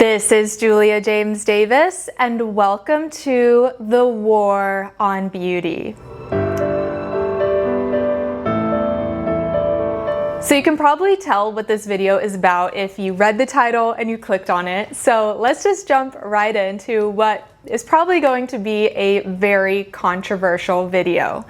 This is Julia James Davis, and welcome to The War on Beauty. So you can probably tell what this video is about if you read the title and you clicked on it. So let's just jump right into what is probably going to be a very controversial video,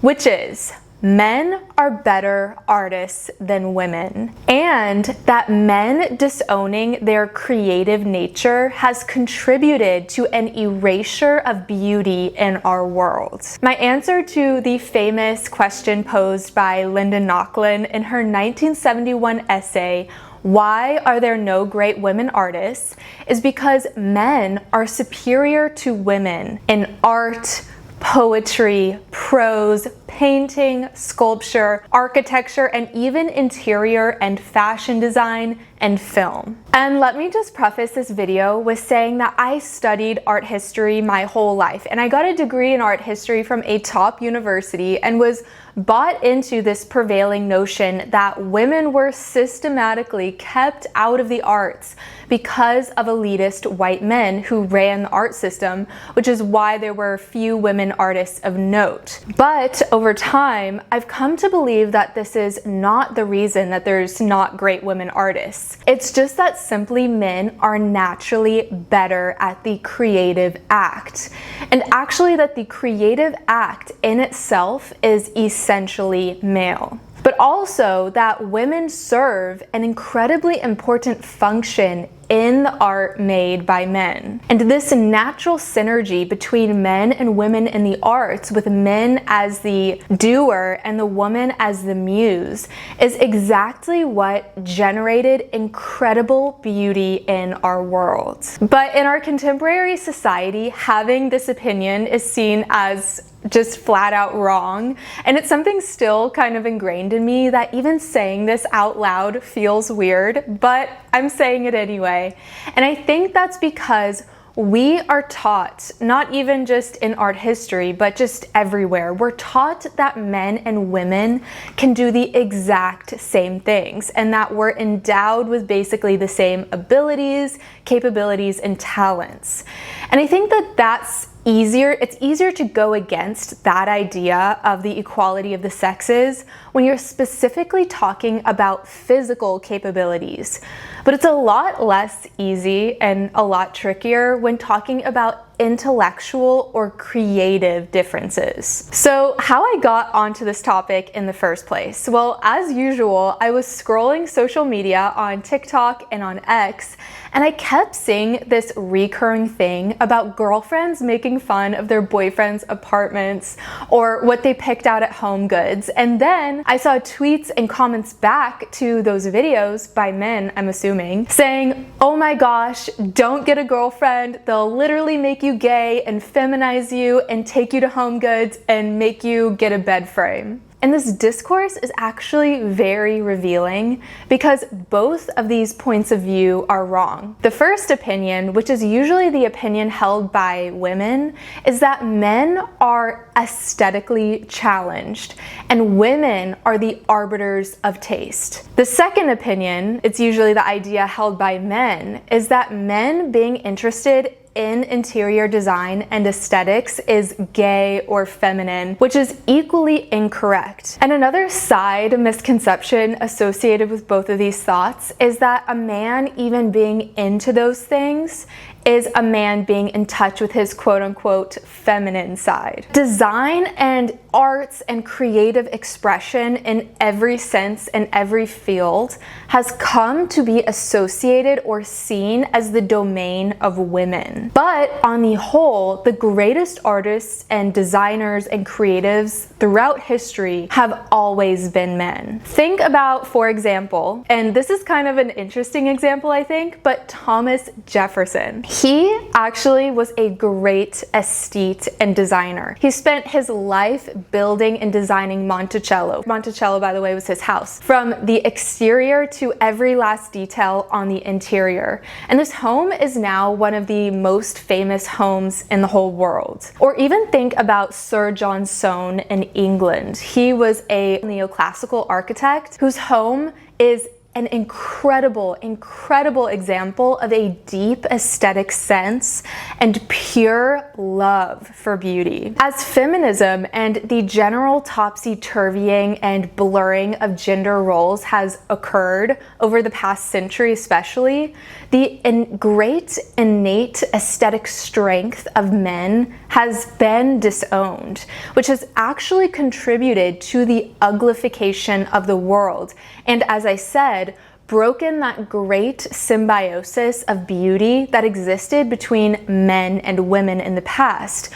which is men are better artists than women, and that men disowning their creative nature has contributed to an erasure of beauty in our world. My answer to the famous question posed by Linda Nochlin in her 1971 essay, "Why Are There No Great Women Artists?" is because men are superior to women in art, poetry, prose, painting, sculpture, architecture, and even interior and fashion design and film. And let me just preface this video with saying that I studied art history my whole life, and I got a degree in art history from a top university and was bought into this prevailing notion that women were systematically kept out of the arts because of elitist white men who ran the art system, which is why there were few women artists of note. But over time, I've come to believe that this is not the reason that there's not great women artists. It's just that simply men are naturally better at the creative act. And actually that the creative act in itself is essentially male. But also that women serve an incredibly important function in the art made by men. And this natural synergy between men and women in the arts, with men as the doer and the woman as the muse, is exactly what generated incredible beauty in our world. But in our contemporary society, having this opinion is seen as just flat out wrong, and it's something still kind of ingrained in me that even saying this out loud feels weird, but I'm saying it anyway. And I think that's because we are taught, not even just in art history, but just everywhere, we're taught that men and women can do the exact same things, and that we're endowed with basically the same abilities, capabilities, and talents. And I think that it's easier to go against that idea of the equality of the sexes when you're specifically talking about physical capabilities. But it's a lot less easy and a lot trickier when talking about intellectual or creative differences. So how I got onto this topic in the first place? Well, as usual, I was scrolling social media on TikTok and on X, and I kept seeing this recurring thing about girlfriends making fun of their boyfriends' apartments or what they picked out at Home Goods. And then I saw tweets and comments back to those videos by men, I'm assuming, saying, "Oh my gosh, don't get a girlfriend. They'll literally make you gay and feminize you and take you to Home Goods and make you get a bed frame." And this discourse is actually very revealing because both of these points of view are wrong. The first opinion, which is usually the opinion held by women, is that men are aesthetically challenged and women are the arbiters of taste. The second opinion, it's usually the idea held by men, is that men being interested in interior design and aesthetics is gay or feminine, which is equally incorrect. And another side misconception associated with both of these thoughts is that a man even being into those things is a man being in touch with his quote-unquote feminine side. Design and arts and creative expression in every sense and every field has come to be associated or seen as the domain of women. But on the whole, the greatest artists and designers and creatives throughout history have always been men. Think about, for example, and this is kind of an interesting example, I think, but Thomas Jefferson. He actually was a great aesthete and designer. He spent his life building and designing Monticello. Monticello, by the way, was his house, from the exterior to every last detail on the interior. And this home is now one of the most famous homes in the whole world. Or even think about Sir John Soane in England. He was a neoclassical architect whose home is an incredible example of a deep aesthetic sense and pure love for beauty. As feminism and the general topsy-turvying and blurring of gender roles has occurred over the past century especially, the great innate aesthetic strength of men has been disowned, which has actually contributed to the uglification of the world, and as I said, broken that great symbiosis of beauty that existed between men and women in the past,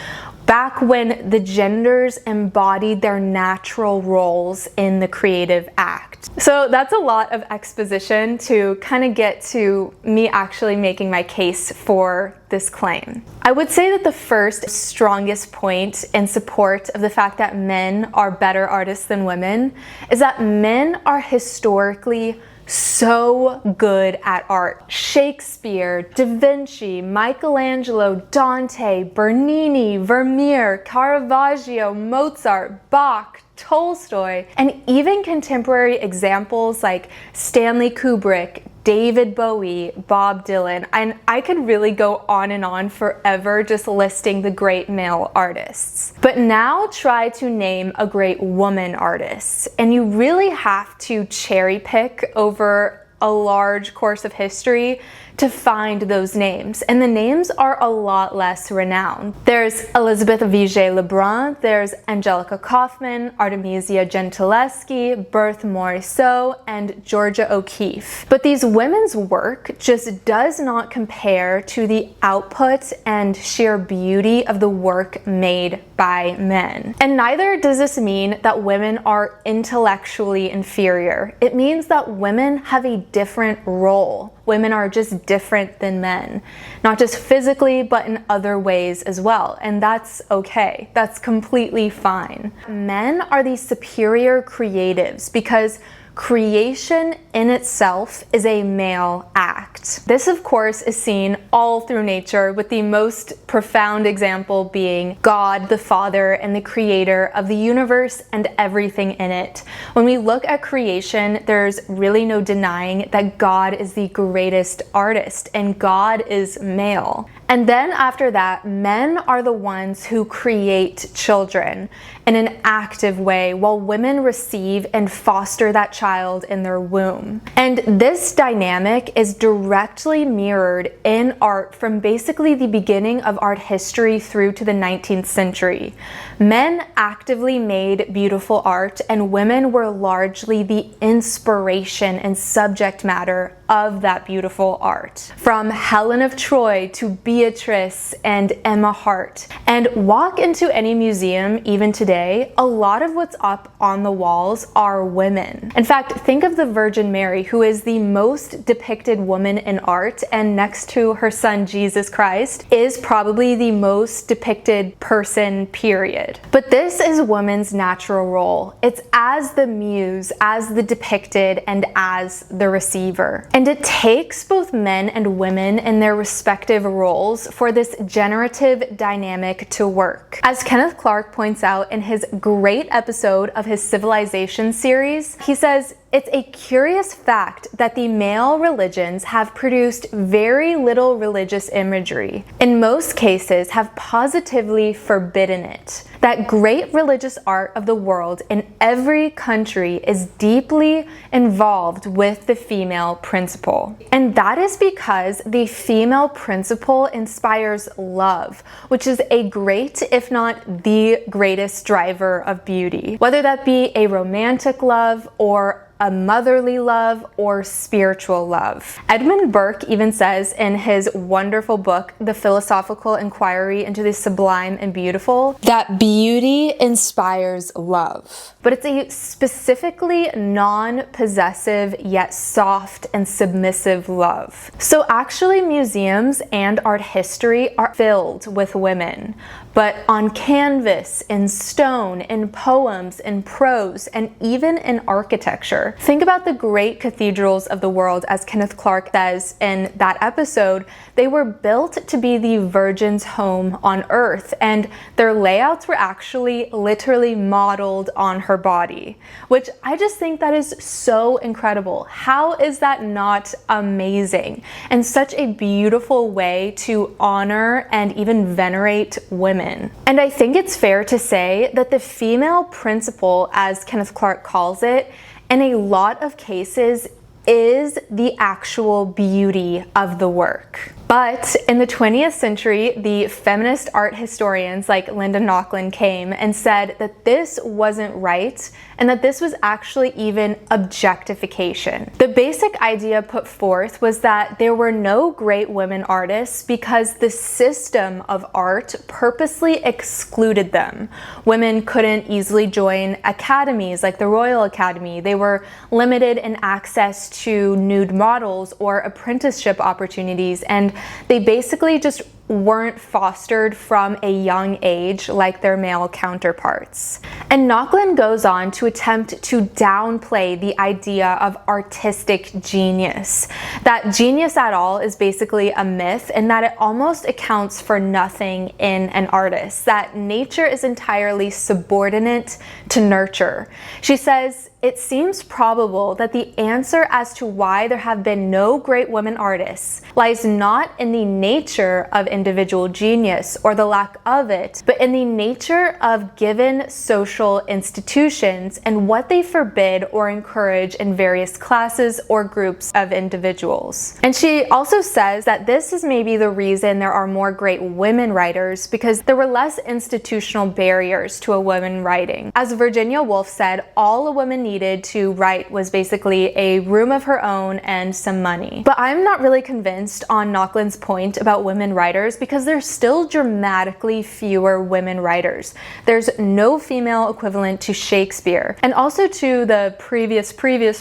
back when the genders embodied their natural roles in the creative act. So that's a lot of exposition to kind of get to me actually making my case for this claim. I would say that the first strongest point in support of the fact that men are better artists than women is that men are historically so good at art. Shakespeare, Da Vinci, Michelangelo, Dante, Bernini, Vermeer, Caravaggio, Mozart, Bach, Tolstoy, and even contemporary examples like Stanley Kubrick, David Bowie, Bob Dylan, and I could really go on and on forever just listing the great male artists. But now try to name a great woman artist, and you really have to cherry pick over a large course of history to find those names, and the names are a lot less renowned. There's Elizabeth Vigée-Lebrun, there's Angelica Kauffman, Artemisia Gentileschi, Berthe Morisot, and Georgia O'Keeffe. But these women's work just does not compare to the output and sheer beauty of the work made by men. And neither does this mean that women are intellectually inferior. It means that women have a different role. Women are just different than men, not just physically, but in other ways as well. And that's okay. That's completely fine. Men are the superior creatives because creation in itself is a male act. This, of course, is seen all through nature, with the most profound example being God the Father and the creator of the universe and everything in it. When we look at creation, there's really no denying that God is the greatest artist, and God is male. And then after that, men are the ones who create children in an active way, while women receive and foster that child in their womb. And this dynamic is directly mirrored in art from basically the beginning of art history through to the 19th century. Men actively made beautiful art, and women were largely the inspiration and subject matter of that beautiful art. From Helen of Troy to Beatrice and Emma Hart. And walk into any museum even today, a lot of what's up on the walls are women. In fact, think of the Virgin Mary, who is the most depicted woman in art, and next to her son Jesus Christ is probably the most depicted person, period. But this is women's natural role. It's as the muse, as the depicted, and as the receiver. And it takes both men and women in their respective roles for this generative dynamic to work. As Kenneth Clark points out in his great episode of his Civilization series, he says, "It's a curious fact that the male religions have produced very little religious imagery. In most cases, have positively forbidden it. That great religious art of the world in every country is deeply involved with the female principle. And that is because the female principle inspires love, which is a great, if not the greatest driver of beauty. Whether that be a romantic love or a motherly love or spiritual love." Edmund Burke even says in his wonderful book, The Philosophical Inquiry into the Sublime and Beautiful, that beauty inspires love. But it's a specifically non-possessive yet soft and submissive love. So actually museums and art history are filled with women, but on canvas, in stone, in poems, in prose, and even in architecture. nature. Think about the great cathedrals of the world, as Kenneth Clark says in that episode. They were built to be the Virgin's home on earth, and their layouts were actually literally modeled on her body, which I just think that is so incredible. How is that not amazing? And such a beautiful way to honor and even venerate women. And I think it's fair to say that the female principle, as Kenneth Clark calls it, in a lot of cases is the actual beauty of the work. But in the 20th century, the feminist art historians like Linda Nochlin came and said that this wasn't right and that this was actually even objectification. The basic idea put forth was that there were no great women artists because the system of art purposely excluded them. Women couldn't easily join academies like the Royal Academy. They were limited in access to nude models or apprenticeship opportunities, and they basically just weren't fostered from a young age like their male counterparts. And Nochlin goes on to attempt to downplay the idea of artistic genius. That genius at all is basically a myth, and that it almost accounts for nothing in an artist, that nature is entirely subordinate to nurture. She says, "It seems probable that the answer as to why there have been no great women artists lies not in the nature of individual genius or the lack of it, but in the nature of given social institutions and what they forbid or encourage in various classes or groups of individuals." And she also says that this is maybe the reason there are more great women writers, because there were less institutional barriers to a woman writing. As Virginia Woolf said, all a woman needed to write was basically a room of her own and some money. But I'm not really convinced on Nochlin's point about women writers, because there's still dramatically fewer women writers. There's no female equivalent to Shakespeare. And also to the previous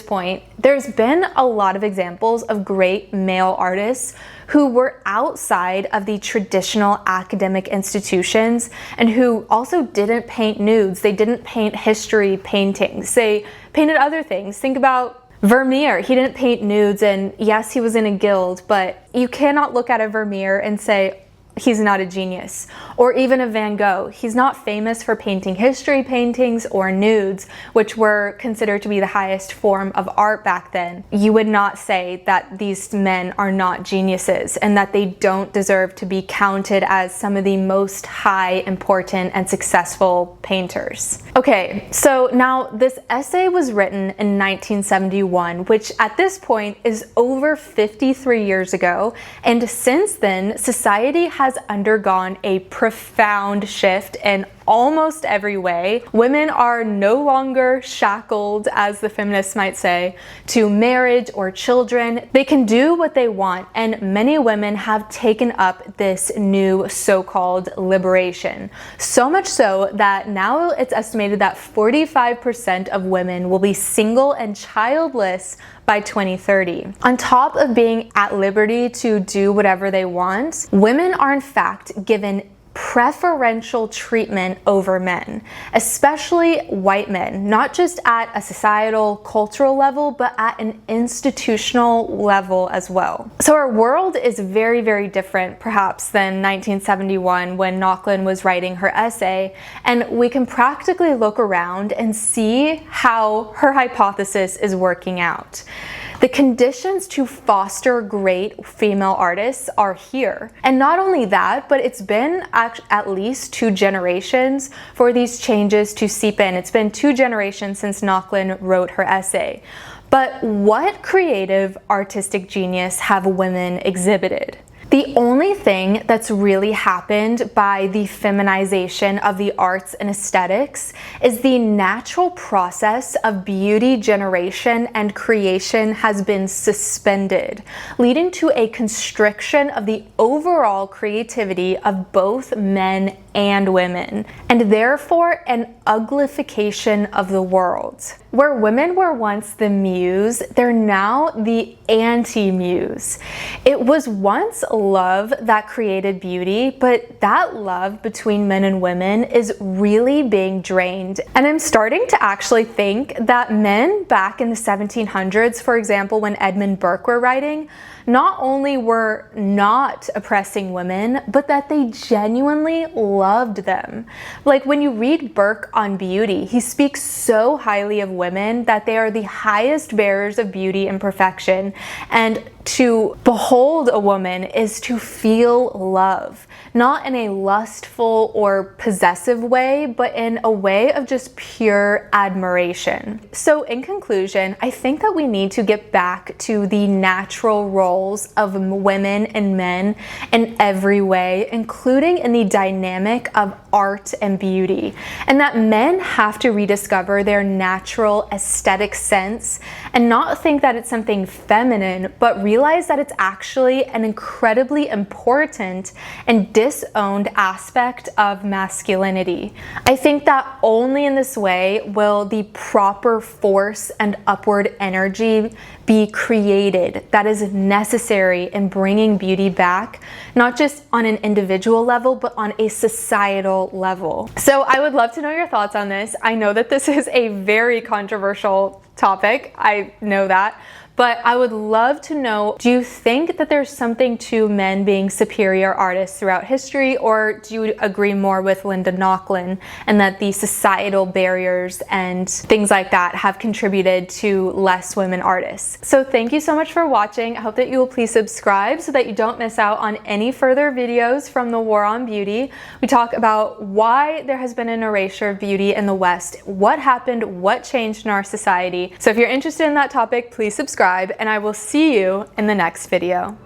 point, there's been a lot of examples of great male artists who were outside of the traditional academic institutions and who also didn't paint nudes. They didn't paint history paintings. They painted other things. Think about Vermeer. He didn't paint nudes, and yes, he was in a guild, but you cannot look at a Vermeer and say, he's not a genius. Or even a Van Gogh. He's not famous for painting history paintings or nudes, which were considered to be the highest form of art back then. You would not say that these men are not geniuses and that they don't deserve to be counted as some of the most high, important, and successful painters. Okay, so now this essay was written in 1971, which at this point is over 53 years ago, and since then, society has undergone a profound shift in almost every way. Women are no longer shackled, as the feminists might say, to marriage or children. They can do what they want, and many women have taken up this new so-called liberation. So much so that now it's estimated that 45% of women will be single and childless by 2030. On top of being at liberty to do whatever they want, women are in fact given preferential treatment over men, especially white men, not just at a societal, cultural level, but at an institutional level as well. So our world is very, very different perhaps than 1971 when Nochlin was writing her essay, and we can practically look around and see how her hypothesis is working out. The conditions to foster great female artists are here. And not only that, but it's been at least 2 generations for these changes to seep in. It's been 2 generations since Nochlin wrote her essay. But what creative artistic genius have women exhibited? The only thing that's really happened by the feminization of the arts and aesthetics is the natural process of beauty generation and creation has been suspended, leading to a constriction of the overall creativity of both men and women, and therefore an uglification of the world. Where women were once the muse, they're now the anti-muse. It was once love that created beauty, but that love between men and women is really being drained. And I'm starting to actually think that men back in the 1700s, for example, when Edmund Burke were writing, not only were not oppressing women, but that they genuinely loved them. Like when you read Burke on beauty, he speaks so highly of women that they are the highest bearers of beauty and perfection. And to behold a woman is to feel love, not in a lustful or possessive way, but in a way of just pure admiration. So in conclusion, I think that we need to get back to the natural roles of women and men in every way, including in the dynamic of art and beauty, and that men have to rediscover their natural aesthetic sense and not think that it's something feminine, but realize that it's actually an incredibly important and disowned aspect of masculinity. I think that only in this way will the proper force and upward energy be created that is necessary in bringing beauty back, not just on an individual level, but on a societal level. So I would love to know your thoughts on this. I know that this is a very controversial topic. I know that. But I would love to know, do you think that there's something to men being superior artists throughout history, or do you agree more with Linda Nochlin and that the societal barriers and things like that have contributed to less women artists? So thank you so much for watching. I hope that you will please subscribe so that you don't miss out on any further videos from the War on Beauty. We talk about why there has been an erasure of beauty in the West, what happened, what changed in our society. So if you're interested in that topic, please subscribe, and I will see you in the next video.